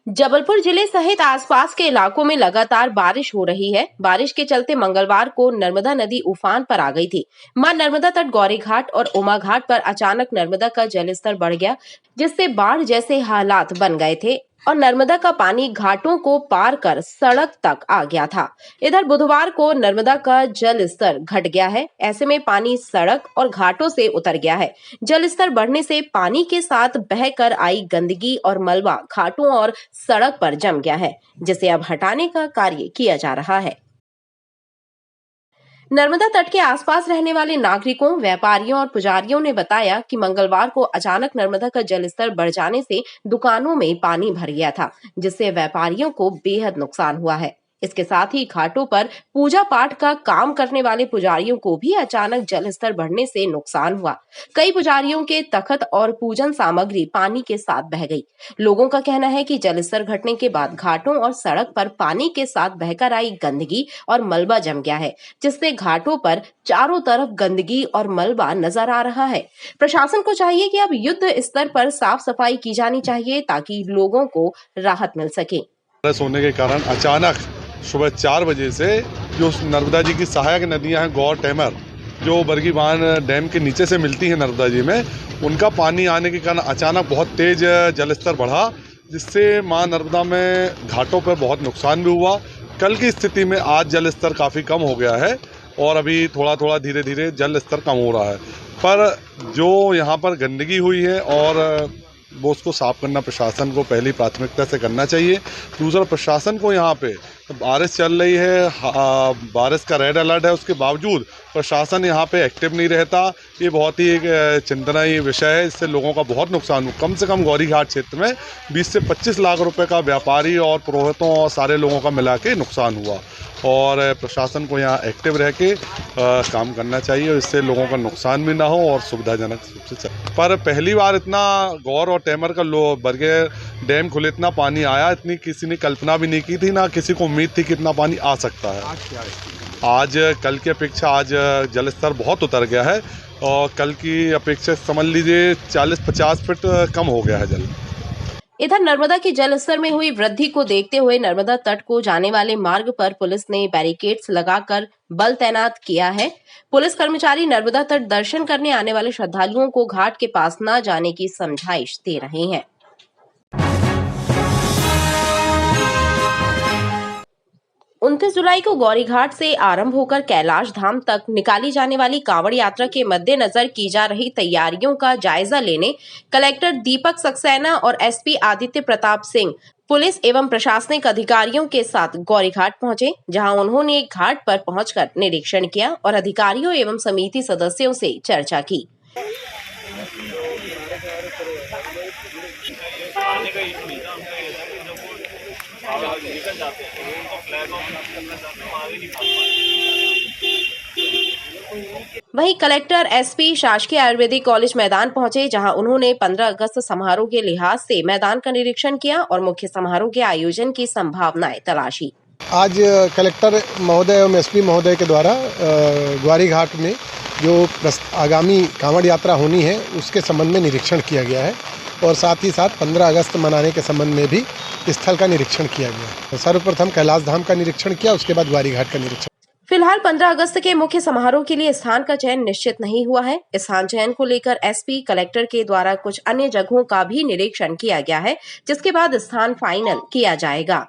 जबलपुर जिले सहित आसपास के इलाकों में लगातार बारिश हो रही है। बारिश के चलते मंगलवार को नर्मदा नदी उफान पर आ गई थी। मां नर्मदा तट गौरी घाट और उमा घाट पर अचानक नर्मदा का जलस्तर बढ़ गया, जिससे बाढ़ जैसे हालात बन गए थे और नर्मदा का पानी घाटों को पार कर सड़क तक आ गया था। इधर बुधवार को नर्मदा का जल स्तर घट गया है। ऐसे में पानी सड़क और घाटों से उतर गया है। जल स्तर बढ़ने से पानी के साथ बहकर आई गंदगी और मलबा घाटों और सड़क पर जम गया है, जिसे अब हटाने का कार्य किया जा रहा है। नर्मदा तट के आसपास रहने वाले नागरिकों, व्यापारियों और पुजारियों ने बताया कि मंगलवार को अचानक नर्मदा का जलस्तर बढ़ जाने से दुकानों में पानी भर गया था, जिससे व्यापारियों को बेहद नुकसान हुआ है। इसके साथ ही घाटों पर पूजा पाठ का काम करने वाले पुजारियों को भी अचानक जल स्तर बढ़ने से नुकसान हुआ। कई पुजारियों के तखत और पूजन सामग्री पानी के साथ बह गई। लोगों का कहना है कि जल स्तर घटने के बाद घाटों और सड़क पर पानी के साथ बहकर आई गंदगी और मलबा जम गया है, जिससे घाटों पर चारों तरफ गंदगी और मलबा नजर आ रहा है। प्रशासन को चाहिए कि अब युद्ध स्तर पर साफ सफाई की जानी चाहिए ताकि लोगों को राहत मिल सके। बारिश होने के कारण अचानक सुबह 4 बजे से जो नर्मदा जी की सहायक नदियां हैं गौर टेमर, जो बरगीबान डैम के नीचे से मिलती हैं नर्मदा जी में, उनका पानी आने के कारण अचानक बहुत तेज जलस्तर बढ़ा, जिससे मां नर्मदा में घाटों पर बहुत नुकसान भी हुआ। कल की स्थिति में आज जल स्तर काफ़ी कम हो गया है और अभी थोड़ा थोड़ा धीरे धीरे जल स्तर कम हो रहा है। पर जो यहाँ पर गंदगी हुई है और वो उसको साफ़ करना प्रशासन को पहली प्राथमिकता से करना चाहिए। दूसरा, प्रशासन को यहाँ पे बारिश चल रही है, बारिश का रेड अलर्ट है, उसके बावजूद प्रशासन यहाँ पे एक्टिव नहीं रहता। ये बहुत ही एक चिंतनीय विषय है। इससे लोगों का बहुत नुकसान हुआ। कम से कम गौरी घाट क्षेत्र में 20 से 25 लाख रुपए का व्यापारी और पुरोहितों और सारे लोगों का मिला के नुकसान हुआ और प्रशासन को यहाँ एक्टिव रह के काम करना चाहिए, इससे लोगों का नुकसान भी ना हो और सुविधाजनक रूप से चले। पर पहली बार इतना गौर और टेमर का बरगे डैम खुले, इतना पानी आया, इतनी किसी ने कल्पना भी नहीं की थी, ना किसी को उम्मीद थी कि इतना पानी आ सकता है। आज कल की अपेक्षा आज जलस्तर बहुत उतर गया है और कल की अपेक्षा समझ लीजिए 40-50 फीट कम हो गया है जल। इधर नर्मदा के जल स्तर में हुई वृद्धि को देखते हुए नर्मदा तट को जाने वाले मार्ग पर पुलिस ने बैरिकेड्स लगाकर बल तैनात किया है। पुलिस कर्मचारी नर्मदा तट दर्शन करने आने वाले श्रद्धालुओं को घाट के पास न जाने की समझाइश दे रहे हैं। 29 जुलाई को गौरी घाट से आरंभ होकर कैलाश धाम तक निकाली जाने वाली कांवड़ यात्रा के मद्देनजर की जा रही तैयारियों का जायजा लेने कलेक्टर दीपक सक्सेना और एसपी आदित्य प्रताप सिंह पुलिस एवं प्रशासनिक अधिकारियों के साथ गौरी घाट पहुंचे, जहां उन्होंने एक घाट पर पहुंचकर निरीक्षण किया और अधिकारियों एवं समिति सदस्यों से चर्चा की। वहीं कलेक्टर एसपी शासकीय आयुर्वेदिक कॉलेज मैदान पहुंचे, जहां उन्होंने 15 अगस्त समारोह के लिहाज से मैदान का निरीक्षण किया और मुख्य समारोह के आयोजन की संभावनाएं तलाशी। आज कलेक्टर महोदय एवं एसपी महोदय के द्वारा ग्वारी घाट में जो आगामी कांवड़ यात्रा होनी है उसके संबंध में निरीक्षण किया गया है और साथ ही साथ 15 अगस्त मनाने के संबंध में भी स्थल का निरीक्षण किया गया। सर्वप्रथम कैलाश धाम का निरीक्षण किया, उसके बाद ग्वारी घाट का निरीक्षण। फिलहाल 15 अगस्त के मुख्य समारोह के लिए स्थान का चयन निश्चित नहीं हुआ है। स्थान चयन को लेकर एसपी कलेक्टर के द्वारा कुछ अन्य जगहों का भी निरीक्षण किया गया है, जिसके बाद स्थान फाइनल किया जाएगा।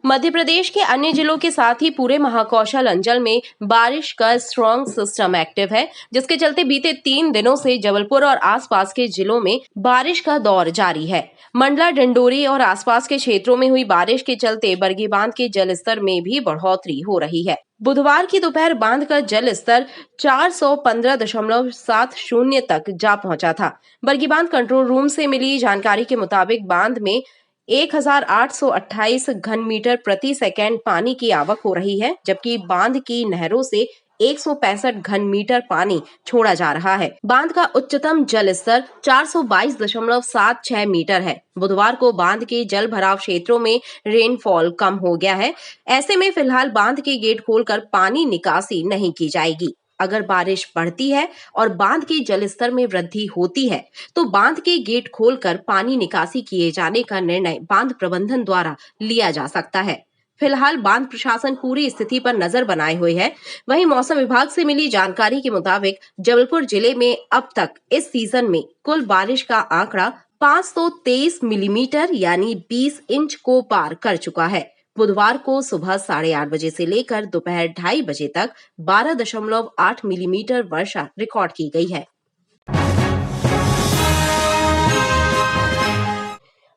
मध्य प्रदेश के अन्य जिलों के साथ ही पूरे महाकौशल अंचल में बारिश का स्ट्रॉन्ग सिस्टम एक्टिव है, जिसके चलते बीते 3 दिनों से जबलपुर और आसपास के जिलों में बारिश का दौर जारी है। मंडला, डिंडोरी और आसपास के क्षेत्रों में हुई बारिश के चलते बरगी बांध के जल स्तर में भी बढ़ोतरी हो रही है। बुधवार की दोपहर बांध का जल स्तर 415.70 तक जा पहुंचा था। बरगी बांध कंट्रोल रूम से मिली जानकारी के मुताबिक बांध में 1828 घन मीटर प्रति सेकेंड पानी की आवक हो रही है, जबकि बांध की नहरों से 165 घन मीटर पानी छोड़ा जा रहा है। बांध का उच्चतम जल स्तर 422.76 मीटर है। बुधवार को बांध के जल भराव क्षेत्रों में रेनफॉल कम हो गया है। ऐसे में फिलहाल बांध के गेट खोलकर पानी निकासी नहीं की जाएगी। अगर बारिश बढ़ती है और बांध के जलस्तर में वृद्धि होती है तो बांध के गेट खोलकर पानी निकासी किए जाने का निर्णय बांध प्रबंधन द्वारा लिया जा सकता है। फिलहाल बांध प्रशासन पूरी स्थिति पर नजर बनाए हुए है। वहीं मौसम विभाग से मिली जानकारी के मुताबिक जबलपुर जिले में अब तक इस सीजन में कुल बारिश का आंकड़ा 523 मिलीमीटर यानी 20 इंच को पार कर चुका है। बुधवार को सुबह 8:30 बजे से लेकर दोपहर 2:30 बजे तक 12.8 मिलीमीटर वर्षा रिकॉर्ड की गई है।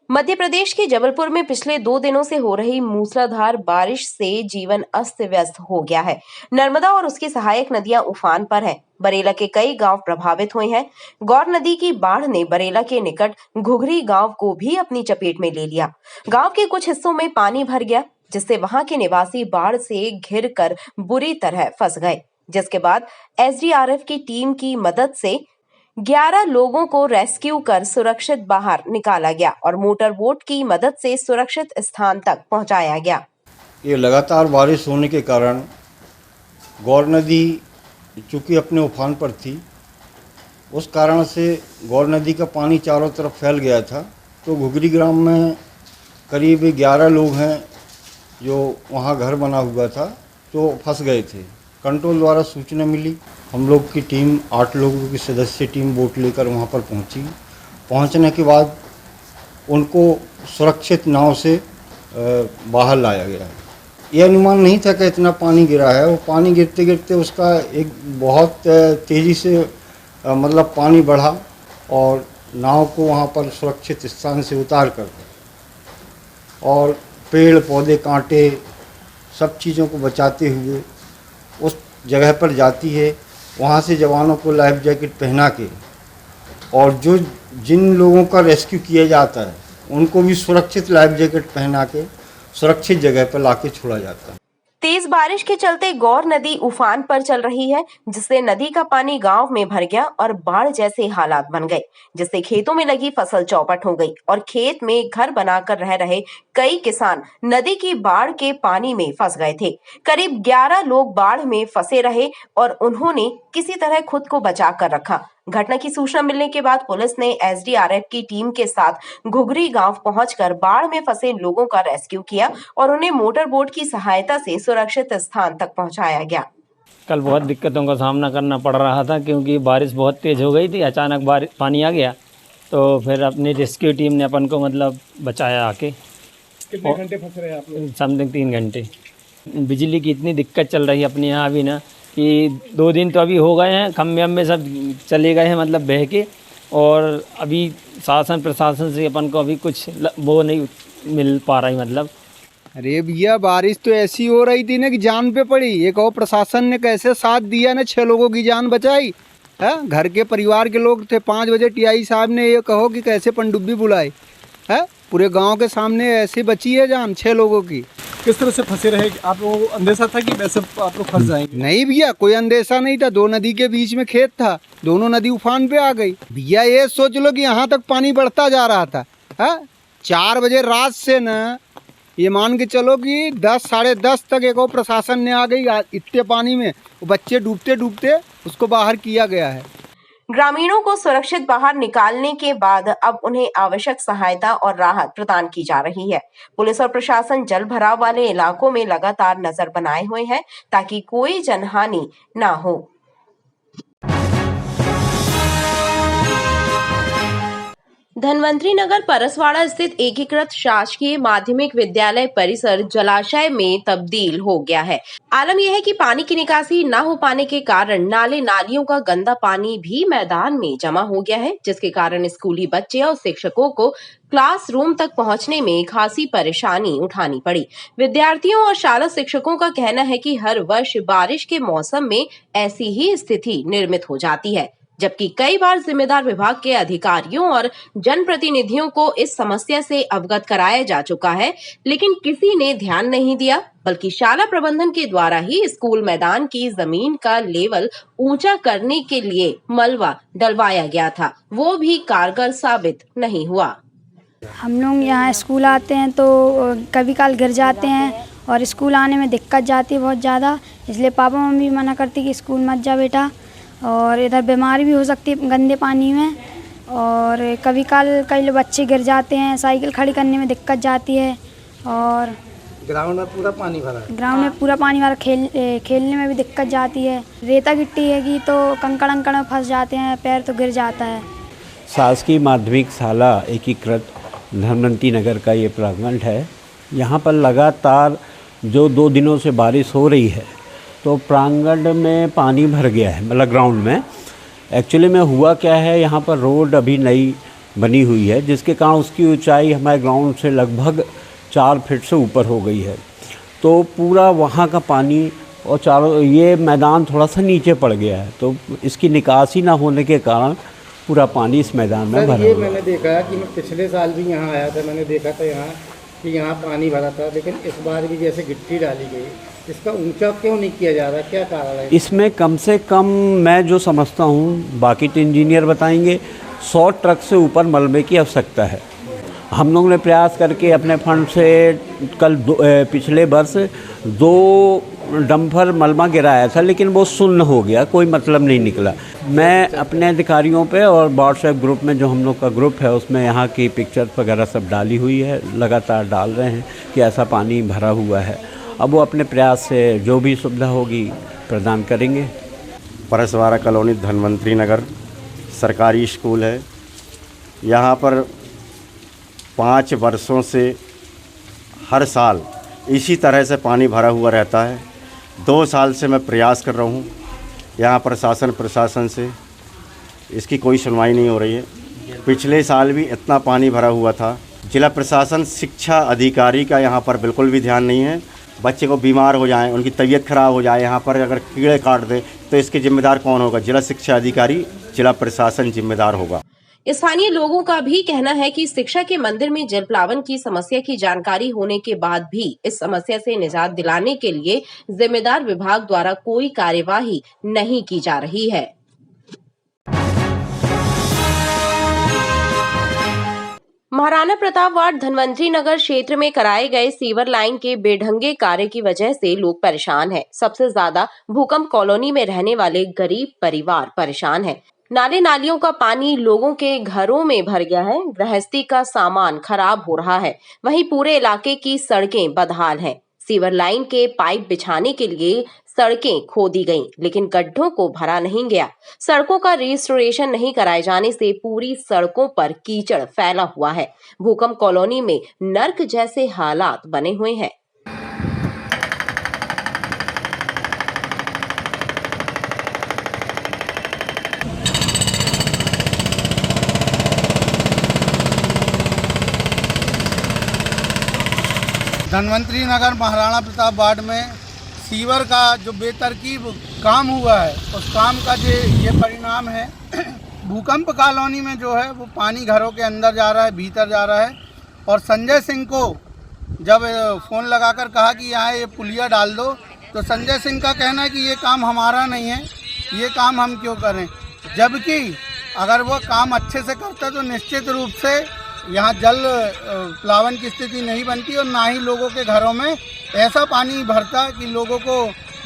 मध्य प्रदेश के जबलपुर में पिछले 2 दिनों से हो रही मूसलाधार बारिश से जीवन अस्त व्यस्त हो गया है। नर्मदा और उसकी सहायक नदियां उफान पर हैं। बरेला के कई गांव प्रभावित हुए हैं। गौर नदी की बाढ़ ने बरेला के निकट घुघरी गांव को भी अपनी चपेट में ले लिया। गांव के कुछ हिस्सों में पानी भर गया, जिससे वहां के निवासी बाढ़ से घिर कर बुरी तरह फंस गए, जिसके बाद एसडीआरएफ की टीम की मदद से 11 लोगों को रेस्क्यू कर सुरक्षित बाहर निकाला गया और मोटर बोट की मदद से सुरक्षित स्थान तक पहुंचाया गया। ये लगातार बारिश होने के कारण गौर नदी चूँकि अपने उफान पर थी, उस कारण से गौर नदी का पानी चारों तरफ फैल गया था। तो घुघरी ग्राम में करीब 11 लोग हैं जो वहाँ घर बना हुआ था, तो फंस गए थे। कंट्रोल द्वारा सूचना मिली, हम लोग की टीम 8 लोगों की सदस्य टीम बोट लेकर वहाँ पर पहुँची। पहुँचने के बाद उनको सुरक्षित नाव से बाहर लाया गया है। ये अनुमान नहीं था कि इतना पानी गिरा है। वो पानी गिरते गिरते उसका एक बहुत तेज़ी से मतलब पानी बढ़ा और नाव को वहाँ पर सुरक्षित स्थान से उतार कर और पेड़ पौधे कांटे सब चीज़ों को बचाते हुए उस जगह पर जाती है। वहाँ से जवानों को लाइफ जैकेट पहना के और जो जिन लोगों का रेस्क्यू किया जाता है उनको भी सुरक्षित लाइफ जैकेट पहना के सुरक्षित जगह पर लाके छोड़ा जाता है। तेज बारिश के चलते गौर नदी उफान पर चल रही है, जिससे नदी का पानी गांव में भर गया और बाढ़ जैसे हालात बन गए, जिससे खेतों में लगी फसल चौपट हो गई और खेत में घर बनाकर रह रहे कई किसान नदी की बाढ़ के पानी में फंस गए थे। करीब 11 लोग बाढ़ में फंसे रहे और उन्होंने किसी तरह खुद को बचा कर रखा। घटना की सूचना मिलने के बाद पुलिस ने एसडीआरएफ की टीम के साथ घुघरी गांव पहुंचकर बाढ़ में फंसे लोगों का रेस्क्यू किया और उन्हें मोटर बोट की सहायता से सुरक्षित स्थान तक पहुंचाया गया। कल बहुत दिक्कतों का सामना करना पड़ रहा था क्योंकि बारिश बहुत तेज हो गई थी। अचानक बारिश पानी आ गया तो फिर अपनी रेस्क्यू टीम ने अपन को मतलब बचाया आके। कितने घंटे फंस रहे हैं आप लोग? समथिंग 3 घंटे। बिजली की इतनी दिक्कत चल रही है अपने यहाँ अभी ना कि 2 दिन तो अभी हो गए हैं, खम्भे सब चले गए हैं मतलब बह के, और अभी शासन प्रशासन से अपन को अभी कुछ वो नहीं मिल पा रही मतलब। अरे भैया बारिश तो ऐसी हो रही थी ना कि जान पे पड़ी। ये कहो प्रशासन ने कैसे साथ दिया ना, 6 लोगों की जान बचाई है। घर के परिवार के लोग थे। 5 बजे टीआई साहब ने ये कहो कि कैसे पनडुब्बी बुलाई है, पूरे गांव के सामने ऐसे बची है जान 6 लोगों की। किस तरह से फंसे रहे? आप लोगों को अंदेशा था कि वैसे आप लोग फंस जाएंगे? नहीं भैया, कोई अंदेशा नहीं था। 2 नदी के बीच में खेत था, दोनों नदी उफान पे आ गई। भैया ये सोच लो कि यहाँ तक पानी बढ़ता जा रहा था है। 4 बजे रात से न ये मान के चलो कि 10 साढ़े 10 तक एक और प्रशासन ने आ गई। इतने पानी में बच्चे डूबते डूबते उसको बाहर किया गया है। ग्रामीणों को सुरक्षित बाहर निकालने के बाद अब उन्हें आवश्यक सहायता और राहत प्रदान की जा रही है। पुलिस और प्रशासन जल भराव वाले इलाकों में लगातार नजर बनाए हुए हैं ताकि कोई जनहानि ना हो। धनवंतरी नगर परसवाड़ा स्थित एकीकृत शासकीय माध्यमिक विद्यालय परिसर जलाशय में तब्दील हो गया है। आलम यह है कि पानी की निकासी न हो पाने के कारण नाले नालियों का गंदा पानी भी मैदान में जमा हो गया है, जिसके कारण स्कूली बच्चे और शिक्षकों को क्लासरूम तक पहुंचने में खासी परेशानी उठानी पड़ी। विद्यार्थियों और शाला शिक्षकों का कहना है कि हर वर्ष बारिश के मौसम में ऐसी ही स्थिति निर्मित हो जाती है, जबकि कई बार जिम्मेदार विभाग के अधिकारियों और जनप्रतिनिधियों को इस समस्या से अवगत कराया जा चुका है, लेकिन किसी ने ध्यान नहीं दिया, बल्कि शाला प्रबंधन के द्वारा ही स्कूल मैदान की जमीन का लेवल ऊंचा करने के लिए मलबा डलवाया गया था, वो भी कारगर साबित नहीं हुआ। हम लोग यहाँ स्कूल आते हैं तो कभी काल गिर जाते हैं और स्कूल आने में दिक्कत जाती है बहुत ज़्यादा। इसलिए पापा मम्मी मना करती कि स्कूल मत जा बेटा, और इधर बीमारी भी हो सकती है गंदे पानी में, और कभी कई बच्चे गिर जाते हैं, साइकिल खड़ी करने में दिक्कत जाती है, और ग्राउंड में पूरा पानी भरा खेलने में भी दिक्कत जाती है। रेता गिट्टी है कि तो कंकड़ में फंस जाते हैं, पैर तो गिर जाता है। शासकीय माध्यमिक शाला एकीकृत धनवंतरी नगर का ये प्रांगण है। यहाँ पर लगातार जो 2 दिनों से बारिश हो रही है तो प्रांगण में पानी भर गया है, मतलब ग्राउंड में। एक्चुअली में हुआ क्या है, यहाँ पर रोड अभी नई बनी हुई है, जिसके कारण उसकी ऊंचाई हमारे ग्राउंड से लगभग 4 फीट से ऊपर हो गई है। तो पूरा वहाँ का पानी और चारों ये मैदान थोड़ा सा नीचे पड़ गया है, तो इसकी निकासी ना होने के कारण पूरा पानी इस मैदान में भरा हुआ है। मैंने देखा कि मैं पिछले साल भी यहाँ आया था, मैंने देखा था यहाँ कि यहाँ पानी भरा था, लेकिन इस बार भी जैसे गिट्टी डाली गई, इसका ऊंचा क्यों नहीं किया जा रहा, क्या कारण है? इसमें कम से कम मैं जो समझता हूँ, बाकी तो इंजीनियर बताएंगे, 100 ट्रक से ऊपर मलबे की आवश्यकता है। हम लोगों ने प्रयास करके अपने फंड से पिछले वर्ष 2 डंपर मलबा गिराया था, लेकिन वो शून्य हो गया, कोई मतलब नहीं निकला। मैं अपने अधिकारियों पे और व्हाट्सएप ग्रुप में जो हम लोग का ग्रुप है उसमें यहाँ की पिक्चर्स वगैरह सब डाली हुई है, लगातार डाल रहे हैं कि ऐसा पानी भरा हुआ है। अब वो अपने प्रयास से जो भी सुविधा होगी प्रदान करेंगे। परसवाड़ा कॉलोनी धनवंतरी नगर सरकारी स्कूल है। यहाँ पर 5 वर्षों से हर साल इसी तरह से पानी भरा हुआ रहता है। 2 साल से मैं प्रयास कर रहा हूँ यहाँ प्रशासन से, इसकी कोई सुनवाई नहीं हो रही है। पिछले साल भी इतना पानी भरा हुआ था। जिला प्रशासन, शिक्षा अधिकारी का यहाँ पर बिल्कुल भी ध्यान नहीं है। बच्चे को बीमार हो जाएं, उनकी तबीयत खराब हो जाए, यहाँ पर अगर कीड़े काट दे तो इसके जिम्मेदार कौन होगा? जिला शिक्षा अधिकारी, जिला प्रशासन जिम्मेदार होगा। स्थानीय लोगों का भी कहना है कि शिक्षा के मंदिर में जलप्लावन की समस्या की जानकारी होने के बाद भी इस समस्या से निजात दिलाने के लिए जिम्मेदार विभाग द्वारा कोई कार्यवाही नहीं की जा रही है। महाराणा प्रताप वार्ड धनवंतरी नगर क्षेत्र में कराए गए सीवर लाइन के बेढंगे कार्य की वजह से लोग परेशान हैं। सबसे ज्यादा भूकंप कॉलोनी में रहने वाले गरीब परिवार परेशान हैं। नाले नालियों का पानी लोगों के घरों में भर गया है। गृहस्थी का सामान खराब हो रहा है। वहीं पूरे इलाके की सड़कें बदहाल हैं। सीवर लाइन के पाइप बिछाने के लिए सड़कें खोदी गईं, लेकिन गड्ढों को भरा नहीं गया। सड़कों का रिस्टोरेशन नहीं कराए जाने से पूरी सड़कों पर कीचड़ फैला हुआ है। भूकंप कॉलोनी में नर्क जैसे हालात बने हुए हैं। धनवंतरी नगर महाराणा प्रताप वार्ड में सीवर का जो बेतरकीब काम हुआ है, उस काम का जो ये परिणाम है। भूकंप कॉलोनी में जो है वो पानी घरों के अंदर जा रहा है, भीतर जा रहा है। और संजय सिंह को जब फ़ोन लगाकर कहा कि यहाँ ये पुलिया डाल दो, तो संजय सिंह का कहना है कि ये काम हमारा नहीं है, ये काम हम क्यों करें। जबकि अगर वो काम अच्छे से करता तो निश्चित रूप से यहाँ जल प्लावन की स्थिति नहीं बनती और ना ही लोगों के घरों में ऐसा पानी भरता कि लोगों को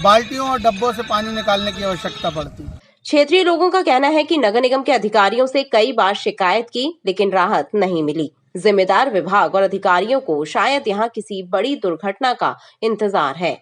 बाल्टियों और डब्बों से पानी निकालने की आवश्यकता पड़ती। क्षेत्रीय लोगों का कहना है कि नगर निगम के अधिकारियों से कई बार शिकायत की, लेकिन राहत नहीं मिली। जिम्मेदार विभाग और अधिकारियों को शायद यहाँ किसी बड़ी दुर्घटना का इंतजार है।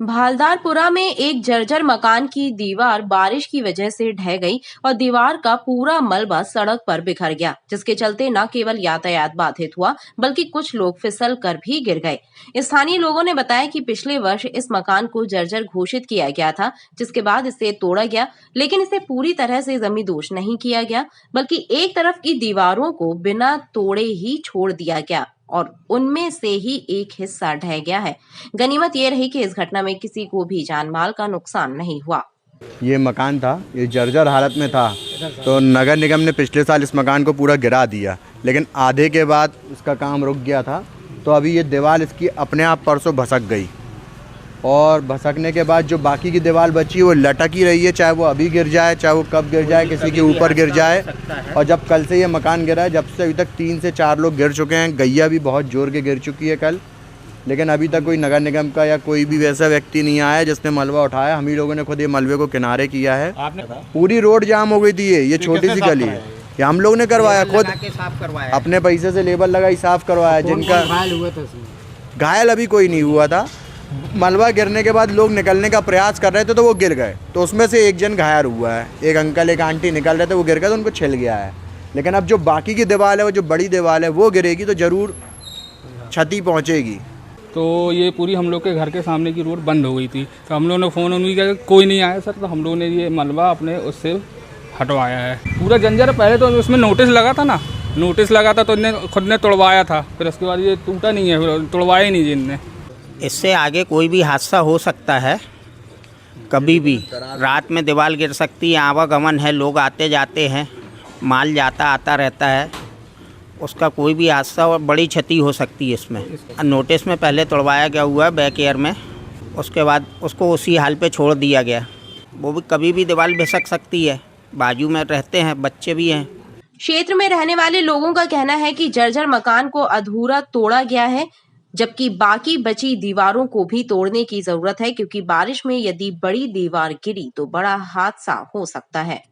भालदारपुरा में एक जर्जर मकान की दीवार बारिश की वजह से ढह गई और दीवार का पूरा मलबा सड़क पर बिखर गया, जिसके चलते न केवल यातायात बाधित हुआ बल्कि कुछ लोग फिसल कर भी गिर गए। स्थानीय लोगों ने बताया कि पिछले वर्ष इस मकान को जर्जर घोषित किया गया था, जिसके बाद इसे तोड़ा गया, लेकिन इसे पूरी तरह से जमींदोज नहीं किया गया, बल्कि एक तरफ की दीवारों को बिना तोड़े ही छोड़ दिया गया और उनमें से ही एक हिस्सा ढह गया है। गनीमत ये रही कि इस घटना में किसी को भी जान माल का नुकसान नहीं हुआ। ये मकान था, ये जर्जर हालत में था, तो नगर निगम ने पिछले साल इस मकान को पूरा गिरा दिया, लेकिन आधे के बाद इसका काम रुक गया था। तो अभी ये दीवार इसकी अपने आप परसों भसक गई, और भसकने के बाद जो बाकी की दीवार बची है वो लटक ही रही है, चाहे वो अभी गिर जाए, चाहे वो कब गिर जाए, किसी के ऊपर गिर जाए। और जब कल से ये मकान गिरा है, जब से अभी तक 3 से 4 लोग गिर चुके हैं। गैया भी बहुत जोर के गिर चुकी है कल, लेकिन अभी तक कोई नगर निगम का या कोई भी वैसा व्यक्ति नहीं आया जिसने मलबा उठाया। हम ही लोगों ने खुद ये मलबे को किनारे किया है। पूरी रोड जाम हो गई थी। ये छोटी सी गली है, ये हम लोग ने करवाया खुद, अपने पैसे से लेबर लगाई, साफ करवाया। जिनका घायल अभी कोई नहीं हुआ था। मलबा गिरने के बाद लोग निकलने का प्रयास कर रहे थे तो वो गिर गए, तो उसमें से एक जन घायल हुआ है। एक अंकल एक आंटी निकल रहे थे, वो गिर गए तो उनको छिल गया है। लेकिन अब जो बाकी की दीवार है, वो जो बड़ी दीवार है, वो गिरेगी तो ज़रूर क्षति पहुँचेगी। तो ये पूरी हम लोग के घर के सामने की रोड बंद हो गई थी, तो हम लोगों ने फ़ोन उन्हीं किया, कोई नहीं आया सर, तो हम लोगों ने ये मलबा अपने उससे हटवाया है। पूरा जंजर पहले तो उसमें नोटिस लगा था ना, नोटिस लगा था तो इन्हें खुद ने तोड़वाया था, फिर उसके बाद ये टूटा नहीं है, फिर तोड़वाया ही नहीं जिनने। इससे आगे कोई भी हादसा हो सकता है, कभी भी रात में दीवार गिर सकती है। आवागमन है, लोग आते जाते हैं, माल जाता आता रहता है, उसका कोई भी हादसा और बड़ी क्षति हो सकती है इसमें। नोटिस में पहले तोड़वाया गया हुआ है बैक एयर में, उसके बाद उसको उसी हाल पे छोड़ दिया गया। वो भी कभी भी दीवार खिसक सकती है, बाजू में रहते हैं, बच्चे भी हैं। क्षेत्र में रहने वाले लोगों का कहना है कि जर्जर मकान को अधूरा तोड़ा गया है, जबकि बाकी बची दीवारों को भी तोड़ने की जरूरत है, क्योंकि बारिश में यदि बड़ी दीवार गिरी तो बड़ा हादसा हो सकता है।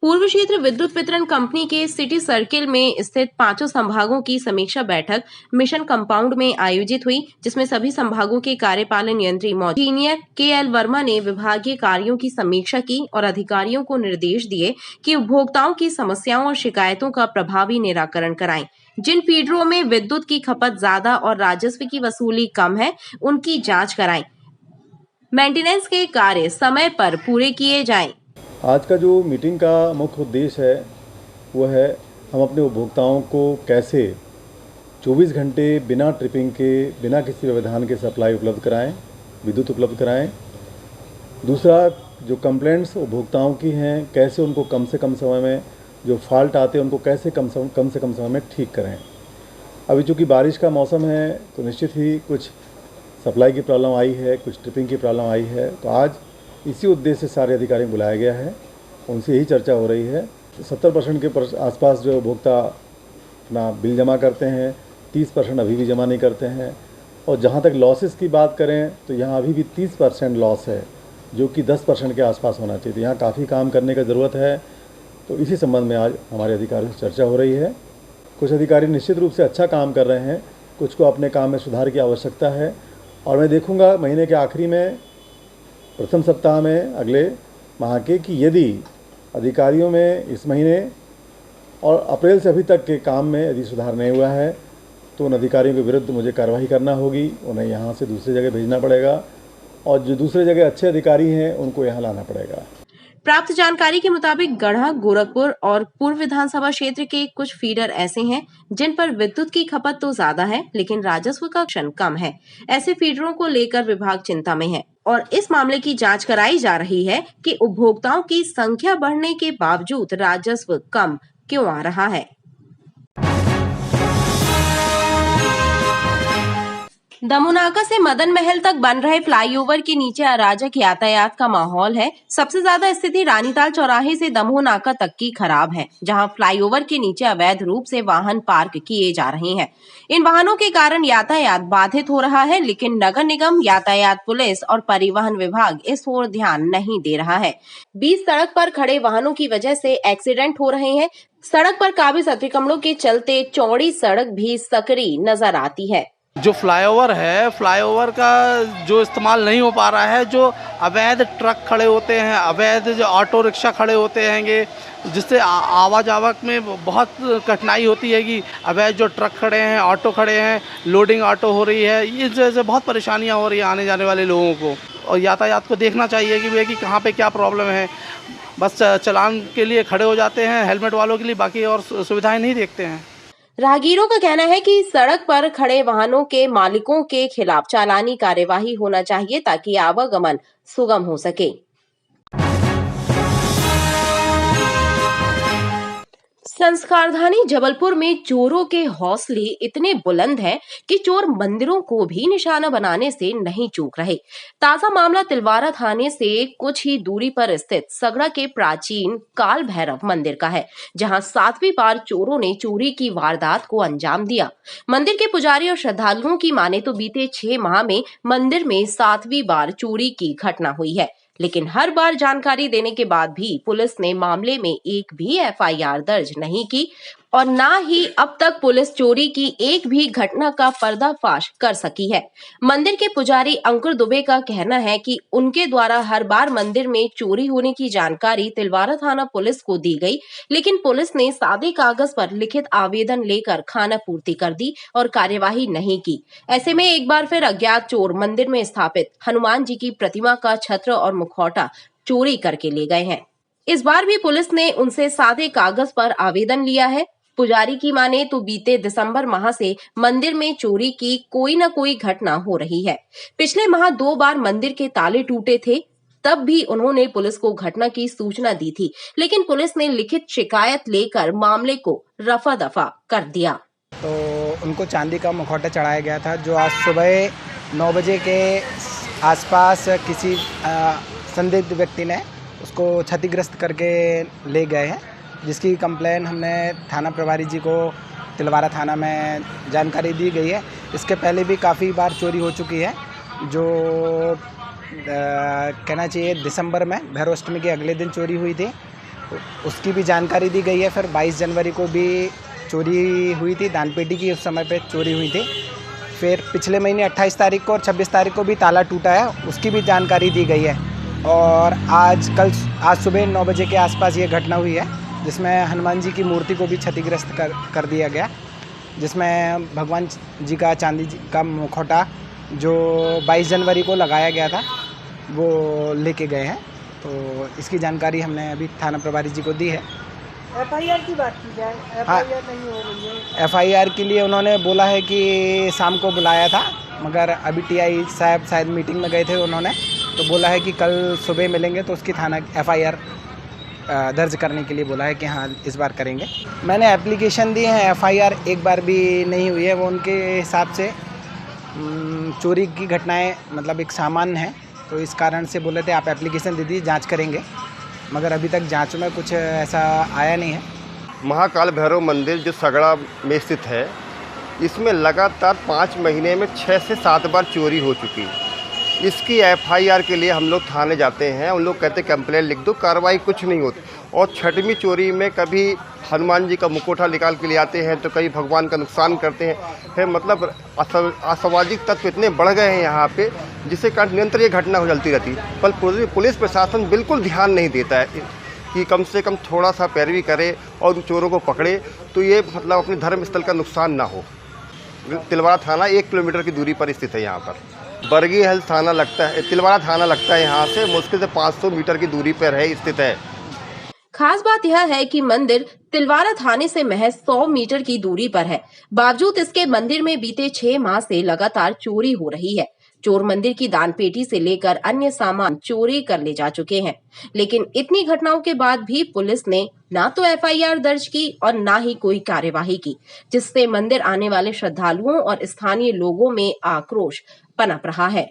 पूर्व क्षेत्र विद्युत वितरण कंपनी के सिटी सर्किल में स्थित 5 संभागों की समीक्षा बैठक मिशन कंपाउंड में आयोजित हुई, जिसमें सभी संभागों के कार्यपालन यंत्री इंजीनियर KL वर्मा ने विभागीय कार्यों की समीक्षा की और अधिकारियों को निर्देश दिए कि उपभोक्ताओं की समस्याओं और शिकायतों का प्रभावी निराकरण कराएं। जिन फीडरों में विद्युत की खपत ज्यादा और राजस्व की वसूली कम है, उनकी जाँच कराएं। मेंटेनेंस के कार्य समय पर पूरे किए जाएं। आज का जो मीटिंग का मुख्य उद्देश्य है वो है हम अपने उपभोक्ताओं को कैसे 24 घंटे बिना ट्रिपिंग के, बिना किसी व्यवधान के सप्लाई उपलब्ध कराएं, विद्युत उपलब्ध कराएं। दूसरा, जो कंप्लेंट्स उपभोक्ताओं की हैं, कैसे उनको कम से कम समय में, जो फॉल्ट आते हैं उनको कैसे कम से कम समय में ठीक करें। अभी चूँकि बारिश का मौसम है तो निश्चित ही कुछ सप्लाई की प्रॉब्लम आई है, कुछ ट्रिपिंग की प्रॉब्लम आई है, तो आज इसी उद्देश्य से सारे अधिकारियों को बुलाया गया है, उनसे यही चर्चा हो रही है। 70% के आसपास जो उपभोक्ता अपना बिल जमा करते हैं, 30% अभी भी जमा नहीं करते हैं। और जहाँ तक लॉसेस की बात करें तो यहाँ अभी भी 30% लॉस है, जो कि 10% के आसपास होना चाहिए। तो यहाँ काफ़ी काम करने की ज़रूरत है। तो इसी संबंध में आज हमारे अधिकारियों से चर्चा हो रही है। कुछ अधिकारी निश्चित रूप से अच्छा काम कर रहे हैं, कुछ को अपने काम में सुधार की आवश्यकता है। और मैं देखूँगा महीने के आखिरी में, प्रथम सप्ताह में अगले माह के, कि यदि अधिकारियों में इस महीने और अप्रैल से अभी तक के काम में यदि सुधार नहीं हुआ है तो उन अधिकारियों के विरुद्ध मुझे कार्रवाई करना होगी। उन्हें यहाँ से दूसरी जगह भेजना पड़ेगा और जो दूसरे जगह अच्छे अधिकारी हैं उनको यहाँ लाना पड़ेगा। प्राप्त जानकारी के मुताबिक गढ़ा, गोरखपुर और पूर्व विधानसभा क्षेत्र के कुछ फीडर ऐसे हैं जिन पर विद्युत की खपत तो ज्यादा है लेकिन राजस्व का क्षण कम है। ऐसे फीडरों को लेकर विभाग चिंता में है और इस मामले की जांच कराई जा रही है कि उपभोक्ताओं की संख्या बढ़ने के बावजूद राजस्व कम क्यों आ रहा है। दमोनाका से मदन महल तक बन रहे फ्लाईओवर के नीचे अराजक यातायात का माहौल है। सबसे ज्यादा स्थिति रानीताल चौराहे से दमोनाका तक की खराब है, जहां फ्लाईओवर के नीचे अवैध रूप से वाहन पार्क किए जा रहे हैं। इन वाहनों के कारण यातायात बाधित हो रहा है, लेकिन नगर निगम, यातायात पुलिस और परिवहन विभाग इस ओर ध्यान नहीं दे रहा है। 20 सड़क पर खड़े वाहनों की वजह से एक्सीडेंट हो रहे हैं। सड़क पर काबिज अतिक्रमणों के चलते चौड़ी सड़क भी सकरी नजर आती है। जो फ्लाईओवर है, फ्लाईओवर का जो इस्तेमाल नहीं हो पा रहा है, जो अवैध ट्रक खड़े होते हैं, अवैध जो ऑटो रिक्शा खड़े होते हैंगे, जिससे आवाजावक में बहुत कठिनाई होती है कि अवैध जो ट्रक खड़े हैं, ऑटो खड़े हैं, लोडिंग ऑटो हो रही है, इस वजह से बहुत परेशानियां हो रही हैं आने जाने वाले लोगों को। और यातायात को देखना चाहिए कि भैया कि कहाँ पे क्या प्रॉब्लम है। बस चलान के लिए खड़े हो जाते हैं हेलमेट वालों के लिए, बाकी और सुविधाएं नहीं देखते हैं। राहगीरों का कहना है कि सड़क पर खड़े वाहनों के मालिकों के खिलाफ चालानी कार्यवाही होना चाहिए ताकि आवागमन सुगम हो सके। संस्कारधानी जबलपुर में चोरों के हौसले इतने बुलंद हैं कि चोर मंदिरों को भी निशाना बनाने से नहीं चूक रहे। ताजा मामला तिलवारा थाने से कुछ ही दूरी पर स्थित सगड़ा के प्राचीन काल भैरव मंदिर का है, जहां 7वीं बार चोरों ने चोरी की वारदात को अंजाम दिया। मंदिर के पुजारी और श्रद्धालुओं की माने तो बीते 6 माह में मंदिर में 7वीं बार चोरी की घटना हुई है, लेकिन हर बार जानकारी देने के बाद भी पुलिस ने मामले में एक भी एफआईआर दर्ज नहीं की और ना ही अब तक पुलिस चोरी की एक भी घटना का पर्दाफाश कर सकी है। मंदिर के पुजारी अंकुर दुबे का कहना है कि उनके द्वारा हर बार मंदिर में चोरी होने की जानकारी तिलवारा थाना पुलिस को दी गई, लेकिन पुलिस ने सादे कागज पर लिखित आवेदन लेकर खानापूर्ति कर दी और कार्यवाही नहीं की। ऐसे में एक बार फिर अज्ञात चोर मंदिर में स्थापित हनुमान जी की प्रतिमा का छत्र और मुखौटा चोरी करके ले गए हैं। इस बार भी पुलिस ने उनसे सादे कागज पर आवेदन लिया है। पुजारी की माने तो बीते दिसंबर माह से मंदिर में चोरी की कोई न कोई घटना हो रही है। पिछले माह 2 बार मंदिर के ताले टूटे थे, तब भी उन्होंने पुलिस को घटना की सूचना दी थी, लेकिन पुलिस ने लिखित शिकायत लेकर मामले को रफा दफा कर दिया। तो उनको चांदी का मुखौटा चढ़ाया गया था, जो आज सुबह 9 बजे के आसपास किसी संदिग्ध व्यक्ति ने उसको क्षतिग्रस्त करके ले गए हैं, जिसकी कंप्लेन हमने थाना प्रभारी जी को तिलवारा थाना में जानकारी दी गई है। इसके पहले भी काफ़ी बार चोरी हो चुकी है, जो कहना चाहिए दिसंबर में भैरवाष्टमी के अगले दिन चोरी हुई थी, उसकी भी जानकारी दी गई है। फिर 22 जनवरी को भी चोरी हुई थी, दानपेटी की उस समय पे चोरी हुई थी। फिर पिछले महीने 28 तारीख को और 26 तारीख को भी ताला टूटा है, उसकी भी जानकारी दी गई है। और आज सुबह 9 बजे के आसपास ये घटना हुई है, जिसमें हनुमान जी की मूर्ति को भी क्षतिग्रस्त कर दिया गया, जिसमें भगवान जी का चांदी का मुखौटा जो 22 जनवरी को लगाया गया था वो लेके गए हैं। तो इसकी जानकारी हमने अभी थाना प्रभारी जी को दी है। एफआईआर की बात की जाए, एफआईआर नहीं हो रही है। एफआईआर के लिए उन्होंने बोला है कि शाम को बुलाया था, मगर अभी टीआई साहब शायद मीटिंग में गए थे, उन्होंने तो बोला है कि कल सुबह मिलेंगे तो उसकी थाना एफआईआर दर्ज करने के लिए बोला है कि हाँ इस बार करेंगे। मैंने एप्लीकेशन दी है, एफआईआर एक बार भी नहीं हुई है। वो उनके हिसाब से चोरी की घटनाएं मतलब एक सामान्य है, तो इस कारण से बोले थे आप एप्लीकेशन दे दीजिए, जांच करेंगे, मगर अभी तक जांच में कुछ ऐसा आया नहीं है। महाकाल भैरव मंदिर जो सगड़ा में स्थित है, इसमें लगातार 5 महीने में 6 से 7 बार चोरी हो चुकी है। इसकी एफआईआर के लिए हम लोग थाने जाते हैं, उन लोग कहते कंप्लेंट लिख दो, कार्रवाई कुछ नहीं होती। और 6वीं चोरी में कभी हनुमान जी का मुखौटा निकाल के ले आते हैं, तो कभी भगवान का नुकसान करते हैं। फिर मतलब असामाजिक तत्व इतने बढ़ गए हैं यहाँ पे, जिससे कारण निरंतर ये घटना हो चलती रहती है। पर पुलिस प्रशासन बिल्कुल ध्यान नहीं देता है कि कम से कम थोड़ा सा पैरवी करे और उन चोरों को पकड़े, तो ये मतलब अपने धर्म स्थल का नुकसान ना हो। तिलवारा थाना 1 किलोमीटर की दूरी पर स्थित है। यहाँ पर बरगी हेल्थ थाना लगता है, तिलवारा थाना लगता है, यहाँ से मुश्किल से 500 मीटर की दूरी पर है स्थित है। खास बात यह है कि मंदिर तिलवारा थाने से महज 100 मीटर की दूरी पर है। बावजूद इसके मंदिर में बीते 6 माह से लगातार चोरी हो रही है। चोर मंदिर की दानपेटी से लेकर अन्य सामान चोरी कर ले जा चुके हैं, लेकिन इतनी घटनाओं के बाद भी पुलिस ने ना तो एफआईआर दर्ज की और ना ही कोई कार्यवाही की, जिससे मंदिर आने वाले श्रद्धालुओं और स्थानीय लोगों में आक्रोश पनप रहा है।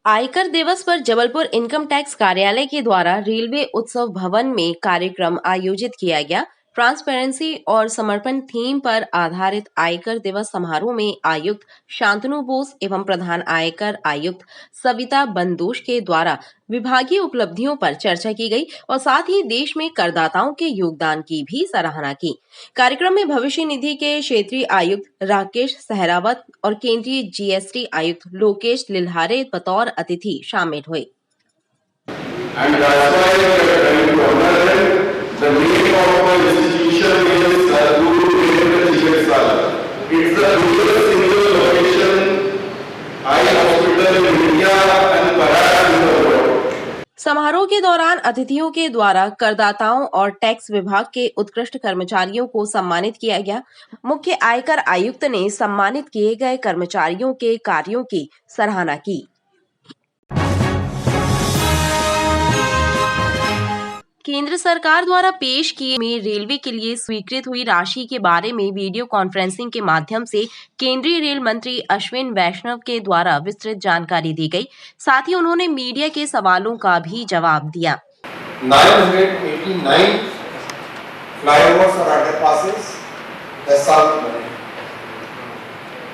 आयकर दिवस पर जबलपुर इनकम टैक्स कार्यालय के द्वारा रेलवे उत्सव भवन में कार्यक्रम आयोजित किया गया। ट्रांसपेरेंसी और समर्पण थीम पर आधारित आयकर दिवस समारोह में आयुक्त शांतनु बोस एवं प्रधान आयकर आयुक्त सविता बंदोश के द्वारा विभागीय उपलब्धियों पर चर्चा की गई और साथ ही देश में करदाताओं के योगदान की भी सराहना की। कार्यक्रम में भविष्य निधि के क्षेत्रीय आयुक्त राकेश सहरावत और केंद्रीय जीएसटी आयुक्त लोकेश लिल्हारे बतौर अतिथि शामिल हुए। The name of our institution is Guru Devendra Chikitsal. It's the biggest single location eye hospital in India and perhaps in the world. समारोह के दौरान अतिथियों के द्वारा करदाताओं और टैक्स विभाग के उत्कृष्ट कर्मचारियों को सम्मानित किया गया। मुख्य आयकर आयुक्त ने सम्मानित किए गए कर्मचारियों के कार्यों की सराहना की। केंद्र सरकार द्वारा पेश किए में रेलवे के लिए स्वीकृत हुई राशि के बारे में वीडियो कॉन्फ्रेंसिंग के माध्यम से केंद्रीय रेल मंत्री अश्विन वैष्णव के द्वारा विस्तृत जानकारी दी गई। साथ ही उन्होंने मीडिया के सवालों का भी जवाब दिया। 989 फ्लाईओवर्स और अंडरपासेस 10 साल में बने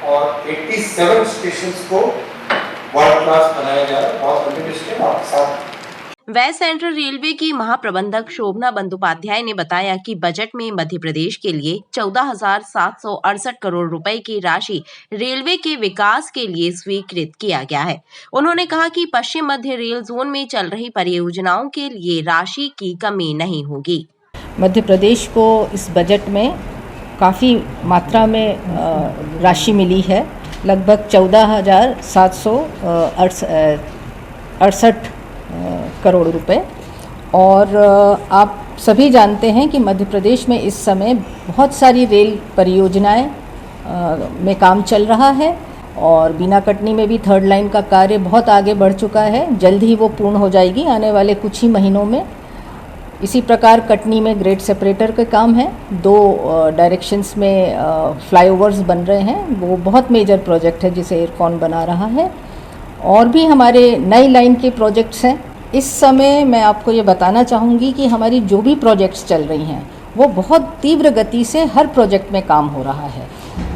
और 87 स्टेशंस को वर्ल्ड क्लास बनाया जा रहा है। बहुत ऑप्टिमिस्टिक आपके साथ। वेस्ट सेंट्रल रेलवे की महाप्रबंधक शोभना बंदोपाध्याय ने बताया कि बजट में मध्य प्रदेश के लिए 14,768 करोड़ रुपए की राशि रेलवे के विकास के लिए स्वीकृत किया गया है। उन्होंने कहा कि पश्चिम मध्य रेल जोन में चल रही परियोजनाओं के लिए राशि की कमी नहीं होगी। मध्य प्रदेश को इस बजट में काफ़ी मात्रा में राशि मिली है, लगभग 14,768 करोड़ रुपए। और आप सभी जानते हैं कि मध्य प्रदेश में इस समय बहुत सारी रेल परियोजनाएं में काम चल रहा है और बीना कटनी में भी 3rd लाइन का कार्य बहुत आगे बढ़ चुका है। जल्द ही वो पूर्ण हो जाएगी आने वाले कुछ ही महीनों में। इसी प्रकार कटनी में ग्रेड सेपरेटर के काम है, 2 डायरेक्शंस में फ्लाईओवर्स बन रहे हैं, वो बहुत मेजर प्रोजेक्ट है जिसे एयरकॉन बना रहा है। और भी हमारे नई लाइन के प्रोजेक्ट्स हैं। इस समय मैं आपको ये बताना चाहूँगी कि हमारी जो भी प्रोजेक्ट्स चल रही हैं वो बहुत तीव्र गति से हर प्रोजेक्ट में काम हो रहा है।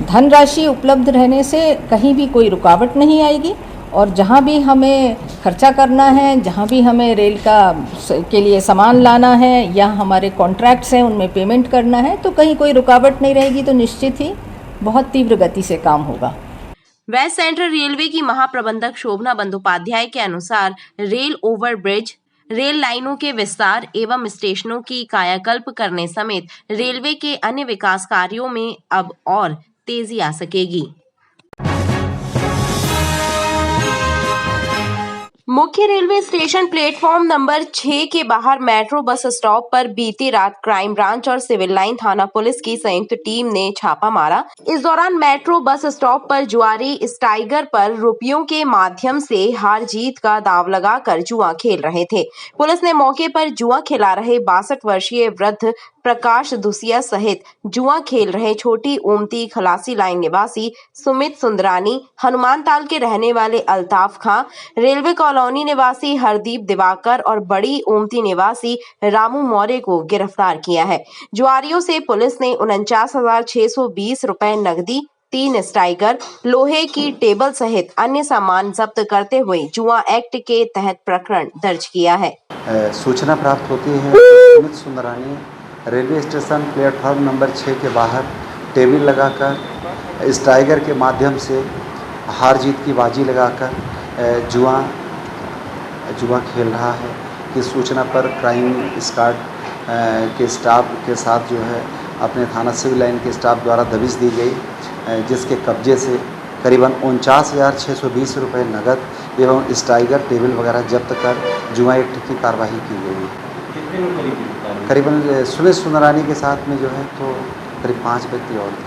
धनराशि उपलब्ध रहने से कहीं भी कोई रुकावट नहीं आएगी और जहाँ भी हमें खर्चा करना है, जहाँ भी हमें रेल के लिए सामान लाना है या हमारे कॉन्ट्रैक्ट्स हैं उनमें पेमेंट करना है तो कहीं कोई रुकावट नहीं रहेगी, तो निश्चित ही बहुत तीव्र गति से काम होगा। वेस्ट सेंट्रल रेलवे की महाप्रबंधक शोभना बंदोपाध्याय के अनुसार रेल ओवरब्रिज, रेल लाइनों के विस्तार एवं स्टेशनों की कायाकल्प करने समेत रेलवे के अन्य विकास कार्यों में अब और तेजी आ सकेगी। मुख्य रेलवे स्टेशन प्लेटफॉर्म नंबर 6 के बाहर मेट्रो बस स्टॉप पर बीती रात क्राइम ब्रांच और सिविल लाइन थाना पुलिस की संयुक्त टीम ने छापा मारा। इस दौरान मेट्रो बस स्टॉप पर जुआरी स्टाइगर पर रुपयों के माध्यम से हार जीत का दांव लगाकर जुआ खेल रहे थे। पुलिस ने मौके पर जुआ खिला रहे 62 वर्षीय वृद्ध प्रकाश दुसिया सहित जुआ खेल रहे छोटी ओमती खलासी लाइन निवासी सुमित सुंदरानी, हनुमान ताल के रहने वाले अल्ताफ खां, रेलवे कॉलोनी निवासी हरदीप दिवाकर और बड़ी ओमती निवासी रामू मौर्य को गिरफ्तार किया है। जुआरियों से पुलिस ने 49,620 रुपए नकदी, 3 स्टाइगर, लोहे की टेबल सहित अन्य सामान जब्त करते हुए जुआ एक्ट के तहत प्रकरण दर्ज किया है। सूचना प्राप्त होती है Sumit Sundrani railway station platform number 6 के बाहर टेबल लगाकर स्टाइगर के माध्यम से हार जीत की बाजी लगाकर जुआ खेल रहा है कि सूचना पर क्राइम स्क्वाड के स्टाफ के साथ जो है अपने थाना सिविल लाइन के स्टाफ द्वारा दबिश दी गई, जिसके कब्जे से करीबन 49,620 रुपये नकद एवं स्टाइगर टेबल वगैरह जब्त कर जुआ एक्ट की कार्रवाई की गई। करीबन सुमित सुंदरानी के साथ में जो है तो करीब 5 व्यक्ति और थे।